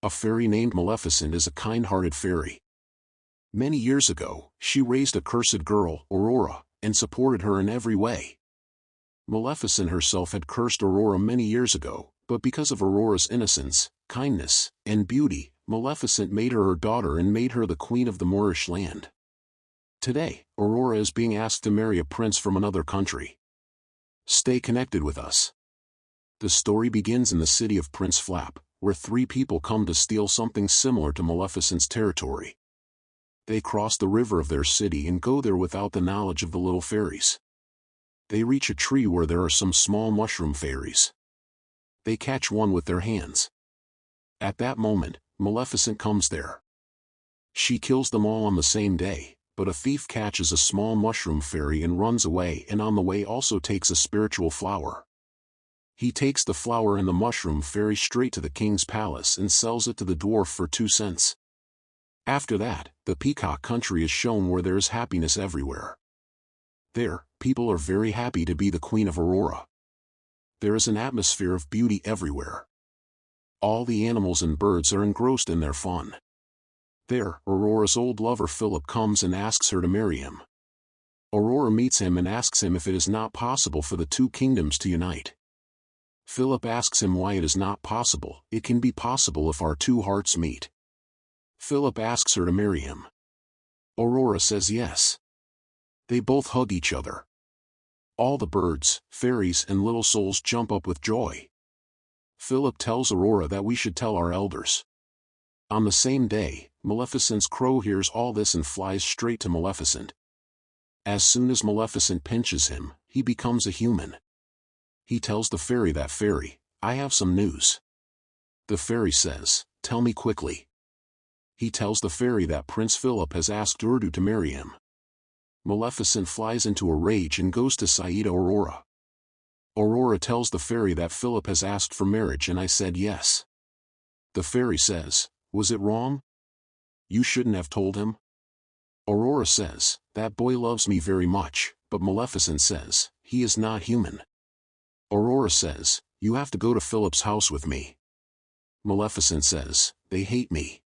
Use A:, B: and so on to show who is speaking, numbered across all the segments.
A: A fairy named Maleficent is a kind-hearted fairy. Many years ago, she raised a cursed girl, Aurora, and supported her in every way. Maleficent herself had cursed Aurora many years ago, but because of Aurora's innocence, kindness, and beauty, Maleficent made her daughter and made her the queen of the Moorish land. Today, Aurora is being asked to marry a prince from another country. Stay connected with us. The story begins in the city of Prince Flap, where three people come to steal something similar to Maleficent's territory. They cross the river of their city and go there without the knowledge of the little fairies. They reach a tree where there are some small mushroom fairies. They catch one with their hands. At that moment, Maleficent comes there. She kills them all on the same day, but a thief catches a small mushroom fairy and runs away, and on the way also takes a spiritual flower. He takes the flower and the mushroom fairy straight to the king's palace and sells it to the dwarf for 2 cents. After that, the peacock country is shown where there is happiness everywhere. There, people are very happy to be the queen of Aurora. There is an atmosphere of beauty everywhere. All the animals and birds are engrossed in their fun. There, Aurora's old lover Philip comes and asks her to marry him. Aurora meets him and asks him if it is not possible for the two kingdoms to unite. Philip asks him why it is not possible. It can be possible if our two hearts meet. Philip asks her to marry him. Aurora says yes. They both hug each other. All the birds, fairies, and little souls jump up with joy. Philip tells Aurora that we should tell our elders. On the same day, Maleficent's crow hears all this and flies straight to Maleficent. As soon as Maleficent pinches him, he becomes a human. He tells the fairy that, "Fairy, I have some news." The fairy says, "Tell me quickly." He tells the fairy that Prince Philip has asked Urdu to marry him. Maleficent flies into a rage and goes to Saida Aurora. Aurora tells the fairy that Philip has asked for marriage and I said yes. The fairy says, "Was it wrong? You shouldn't have told him." Aurora says, "That boy loves me very much," but Maleficent says, "He is not human." Aurora says, "You have to go to Philip's house with me." Maleficent says, "They hate me."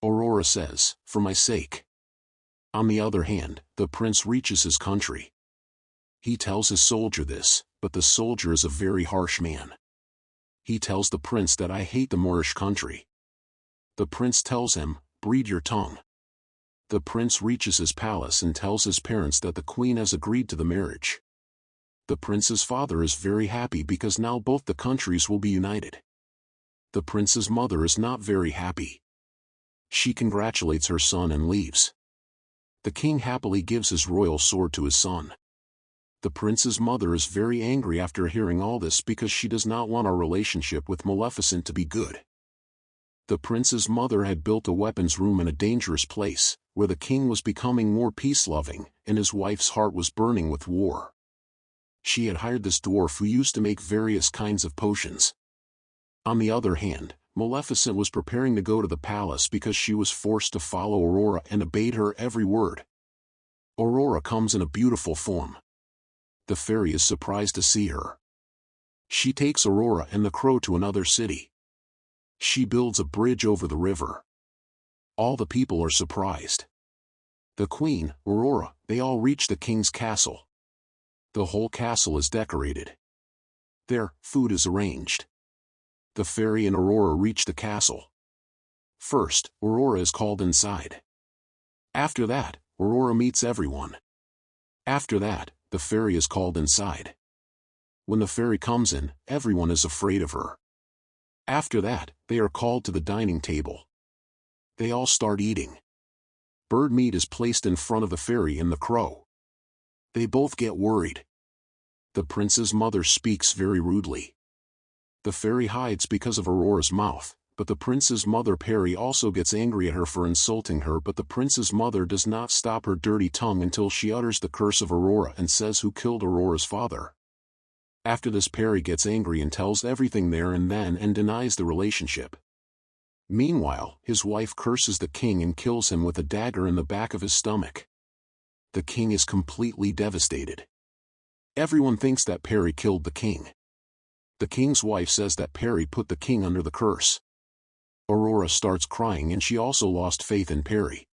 A: Aurora says, "For my sake." On the other hand, the prince reaches his country. He tells his soldier this, but the soldier is a very harsh man. He tells the prince that, "I hate the Moorish country." The prince tells him, "Breed your tongue." The prince reaches his palace and tells his parents that the queen has agreed to the marriage. The prince's father is very happy because now both the countries will be united. The prince's mother is not very happy. She congratulates her son and leaves. The king happily gives his royal sword to his son. The prince's mother is very angry after hearing all this because she does not want our relationship with Maleficent to be good. The prince's mother had built a weapons room in a dangerous place, where the king was becoming more peace-loving, and his wife's heart was burning with war. She had hired this dwarf who used to make various kinds of potions. On the other hand, Maleficent was preparing to go to the palace because she was forced to follow Aurora and obeyed her every word. Aurora comes in a beautiful form. The fairy is surprised to see her. She takes Aurora and the crow to another city. She builds a bridge over the river. All the people are surprised. The queen, Aurora, they all reach the king's castle. The whole castle is decorated. There, food is arranged. The fairy and Aurora reach the castle. First, Aurora is called inside. After that, Aurora meets everyone. After that, the fairy is called inside. When the fairy comes in, everyone is afraid of her. After that, they are called to the dining table. They all start eating. Bird meat is placed in front of the fairy and the crow. They both get worried. The prince's mother speaks very rudely. The fairy hides because of Aurora's mouth, but the prince's mother Peri also gets angry at her for insulting her, but the prince's mother does not stop her dirty tongue until she utters the curse of Aurora and says who killed Aurora's father. After this, Peri gets angry and tells everything there and then and denies the relationship. Meanwhile, his wife curses the king and kills him with a dagger in the back of his stomach. The king is completely devastated. Everyone thinks that Peri killed the king. The king's wife says that Peri put the king under the curse. Aurora starts crying and she also lost faith in Perry.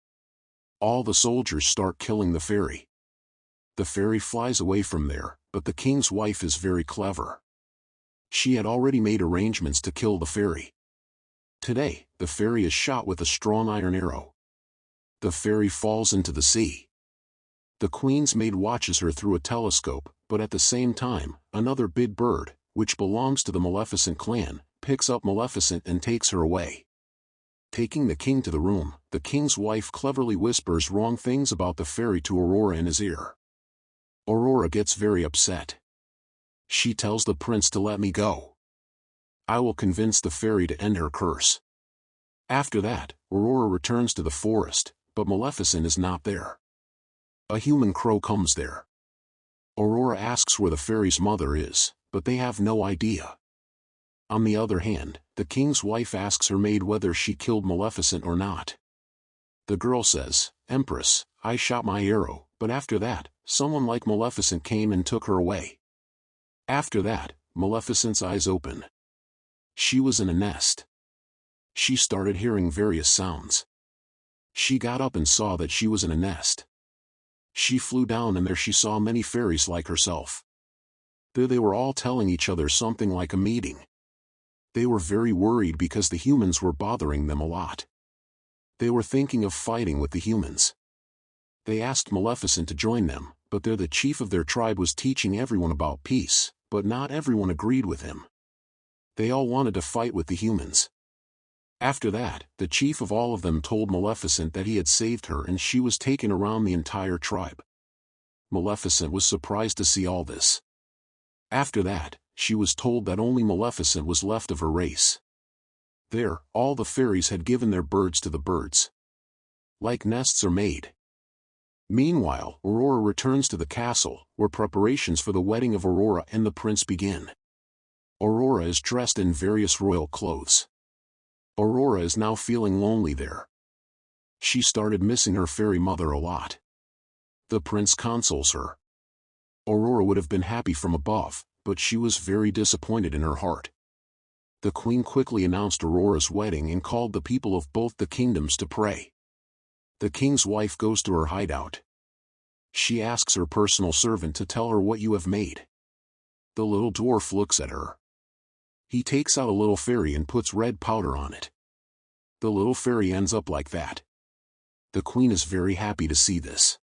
A: All the soldiers start killing the fairy. The fairy flies away from there, but the king's wife is very clever. She had already made arrangements to kill the fairy. Today, the fairy is shot with a strong iron arrow. The fairy falls into the sea. The queen's maid watches her through a telescope, but at the same time, another big bird, which belongs to the Maleficent clan, picks up Maleficent and takes her away. Taking the king to the room, the king's wife cleverly whispers wrong things about the fairy to Aurora in his ear. Aurora gets very upset. She tells the prince to let me go. I will convince the fairy to end her curse. After that, Aurora returns to the forest, but Maleficent is not there. A human crow comes there. Aurora asks where the fairy's mother is, but they have no idea. On the other hand, the king's wife asks her maid whether she killed Maleficent or not. The girl says, "Empress, I shot my arrow, but after that, someone like Maleficent came and took her away." After that, Maleficent's eyes open. She was in a nest. She started hearing various sounds. She got up and saw that she was in a nest. She flew down and there she saw many fairies like herself. There they were all telling each other something like a meeting. They were very worried because the humans were bothering them a lot. They were thinking of fighting with the humans. They asked Maleficent to join them, but the chief of their tribe was teaching everyone about peace, but not everyone agreed with him. They all wanted to fight with the humans. After that, the chief of all of them told Maleficent that he had saved her and she was taken around the entire tribe. Maleficent was surprised to see all this. After that, she was told that only Maleficent was left of her race. There, all the fairies had given their birds to the birds. Like nests are made. Meanwhile, Aurora returns to the castle, where preparations for the wedding of Aurora and the prince begin. Aurora is dressed in various royal clothes. Aurora is now feeling lonely there. She started missing her fairy mother a lot. The prince consoles her. Aurora would have been happy from above, but she was very disappointed in her heart. The queen quickly announced Aurora's wedding and called the people of both the kingdoms to pray. The king's wife goes to her hideout. She asks her personal servant to tell her what you have made. The little dwarf looks at her. He takes out a little fairy and puts red powder on it. The little fairy ends up like that. The queen is very happy to see this.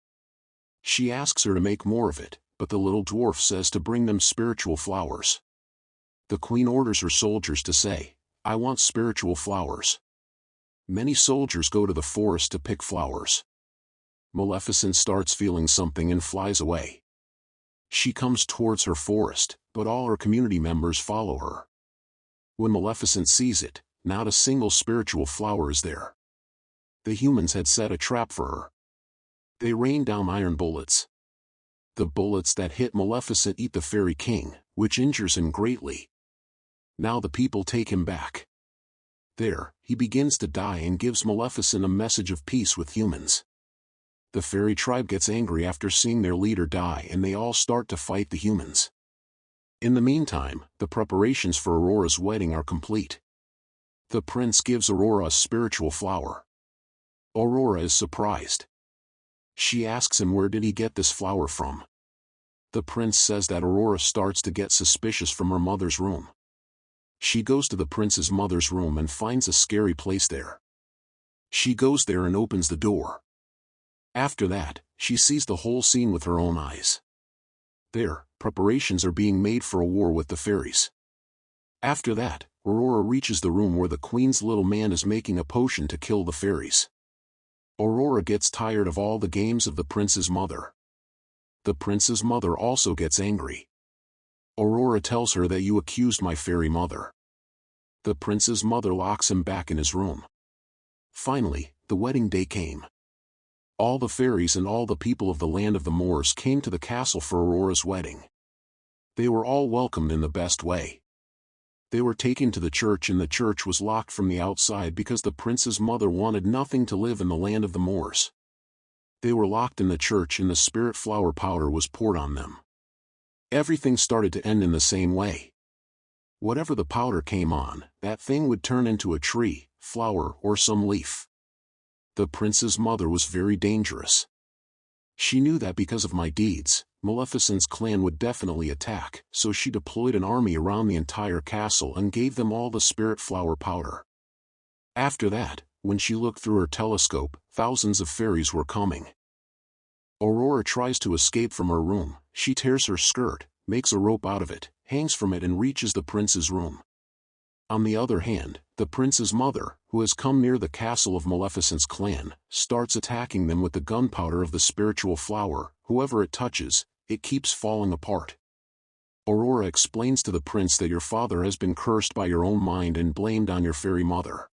A: She asks her to make more of it, but the little dwarf says to bring them spiritual flowers. The queen orders her soldiers to say, "I want spiritual flowers." Many soldiers go to the forest to pick flowers. Maleficent starts feeling something and flies away. She comes towards her forest, but all her community members follow her. When Maleficent sees it, not a single spiritual flower is there. The humans had set a trap for her. They rain down iron bullets. The bullets that hit Maleficent eat the fairy king, which injures him greatly. Now the people take him back. There, he begins to die and gives Maleficent a message of peace with humans. The fairy tribe gets angry after seeing their leader die and they all start to fight the humans. In the meantime, the preparations for Aurora's wedding are complete. The prince gives Aurora a spiritual flower. Aurora is surprised. She asks him where did he get this flower from. The prince says that Aurora starts to get suspicious from her mother's room. She goes to the prince's mother's room and finds a scary place there. She goes there and opens the door. After that, she sees the whole scene with her own eyes. There, preparations are being made for a war with the fairies. After that, Aurora reaches the room where the queen's little man is making a potion to kill the fairies. Aurora gets tired of all the games of the prince's mother. The prince's mother also gets angry. Aurora tells her that you accused my fairy mother. The prince's mother locks him back in his room. Finally, the wedding day came. All the fairies and all the people of the land of the Moors came to the castle for Aurora's wedding. They were all welcomed in the best way. They were taken to the church and the church was locked from the outside because the prince's mother wanted nothing to live in the land of the Moors. They were locked in the church and the spirit flower powder was poured on them. Everything started to end in the same way. Whatever the powder came on, that thing would turn into a tree, flower, or some leaf. The prince's mother was very dangerous. She knew that because of my deeds, Maleficent's clan would definitely attack, so she deployed an army around the entire castle and gave them all the spirit flower powder. After that, when she looked through her telescope, thousands of fairies were coming. Aurora tries to escape from her room. She tears her skirt, makes a rope out of it, hangs from it and reaches the prince's room. On the other hand, the prince's mother, who has come near the castle of Maleficent's clan, starts attacking them with the gunpowder of the spiritual flower. Whoever it touches, it keeps falling apart. Aurora explains to the prince that your father has been cursed by your own mind and blamed on your fairy mother.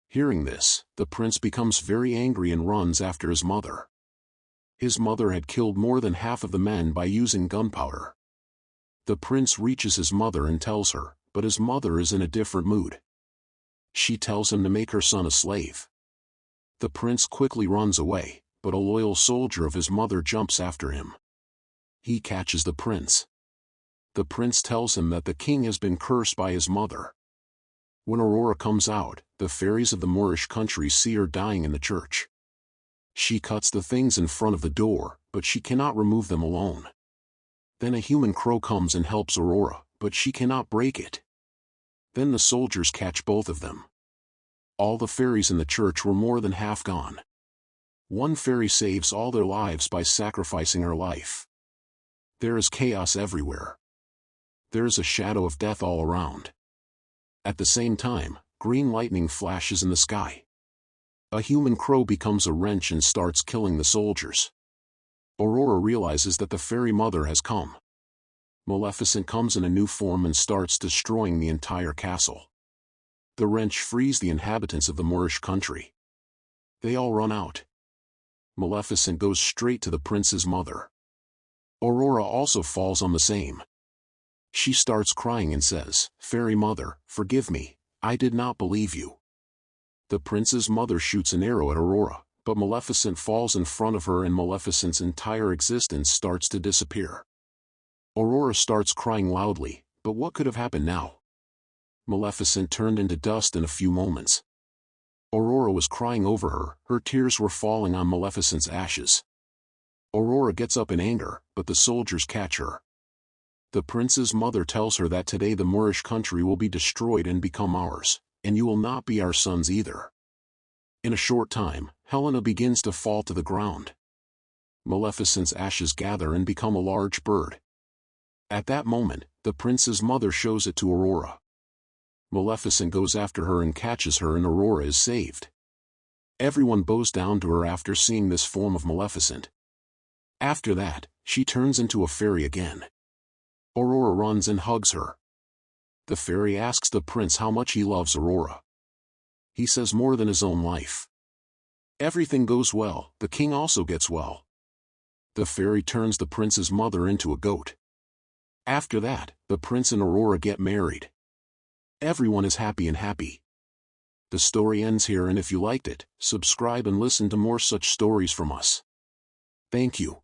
A: Hearing this, the prince becomes very angry and runs after his mother. His mother had killed more than half of the men by using gunpowder. The prince reaches his mother and tells her, but his mother is in a different mood. She tells him to make her son a slave. The prince quickly runs away, but a loyal soldier of his mother jumps after him. He catches the prince. The prince tells him that the king has been cursed by his mother. When Aurora comes out, the fairies of the Moorish country see her dying in the church. She cuts the things in front of the door, but she cannot remove them alone. Then a human crow comes and helps Aurora, but she cannot break it. Then the soldiers catch both of them. All the fairies in the church were more than half gone. One fairy saves all their lives by sacrificing her life. There is chaos everywhere. There is a shadow of death all around. At the same time, green lightning flashes in the sky. A human crow becomes a wrench and starts killing the soldiers. Aurora realizes that the fairy mother has come. Maleficent comes in a new form and starts destroying the entire castle. The wrench frees the inhabitants of the Moorish country. They all run out. Maleficent goes straight to the prince's mother. Aurora also falls on the same. She starts crying and says, "Fairy mother, forgive me, I did not believe you." The prince's mother shoots an arrow at Aurora, but Maleficent falls in front of her and Maleficent's entire existence starts to disappear. Aurora starts crying loudly, but what could have happened now? Maleficent turned into dust in a few moments. Aurora was crying over her, her tears were falling on Maleficent's ashes. Aurora gets up in anger, but the soldiers catch her. The prince's mother tells her that today the Moorish country will be destroyed and become ours, and you will not be our sons either. In a short time, Helena begins to fall to the ground. Maleficent's ashes gather and become a large bird. At that moment, the prince's mother shows it to Aurora. Maleficent goes after her and catches her and Aurora is saved. Everyone bows down to her after seeing this form of Maleficent. After that, she turns into a fairy again. Aurora runs and hugs her. The fairy asks the prince how much he loves Aurora. He says more than his own life. Everything goes well, the king also gets well. The fairy turns the prince's mother into a goat. After that, the prince and Aurora get married. Everyone is happy and happy. The story ends here, and if you liked it, subscribe and listen to more such stories from us. Thank you.